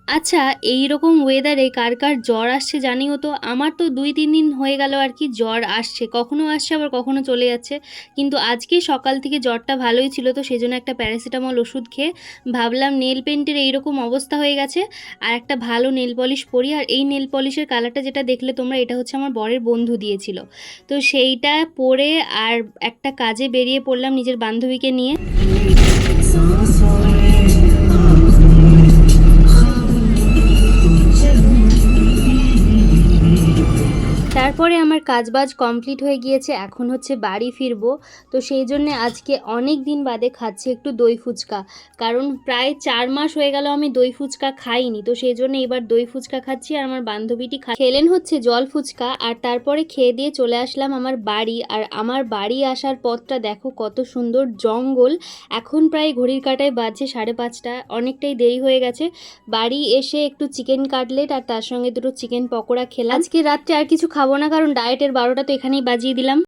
আচ্ছা, এইরকম ওয়েদারে কার, কার জ্বর আসছে জানিও তো? আমার তো ২-৩ দিন হয়ে গেল আর কি জ্বর আসছে। কখনো আসছে আবার কখনো চলে যাচ্ছে। কিন্তু আজকে সকাল থেকে জ্বরটা ভালোই ছিল তো সেজন্য একটা প্যারাসিটামল ওষুধ খেয়ে ভাবলাম নেল পেন্টের এইরকম অবস্থা হয়ে গেছে আর একটা ভালো নেল পলিশ পরি। আর এই নেল পলিশের কালারটা যেটা দেখলে তোমরা এটা হচ্ছে আমার বরের বন্ধু দিয়েছিল। তো সেইটা পরে আর একটা কাজে বেরিয়ে পড়লাম নিজের বান্ধবীকে নিয়ে। তারপরে আমার কাজবাজ কমপ্লিট হয়ে গিয়েছে, এখন হচ্ছে বাড়ি ফিরবো। তো সেই জন্যে আজকে অনেক দিন বাদে খাচ্ছি একটু দই ফুচকা, কারণ প্রায় 4 মাস হয়ে গেল আমি দই ফুচকা খাইনি। তো সেই জন্য এবার দই ফুচকা খাচ্ছি আর আমার বান্ধবীটি খেলেন হচ্ছে জল ফুচকা। আর তারপরে খেয়ে দিয়ে চলে আসলাম আমার বাড়ি। আর আমার বাড়ি আসার পথটা দেখো কত সুন্দর, জঙ্গল। এখন প্রায় ঘড়ির কাঁটায় বাজছে 5:30, অনেকটাই দেরি হয়ে গেছে। বাড়ি এসে একটু চিকেন কাটলেট আর তার সঙ্গে দুটো চিকেন পকোড়া খেলাম। আজকে রাত্রে আর কিছু খাবো না, কারণ ডায়েটের 12টা তো এখানেই বাজিয়ে দিলাম।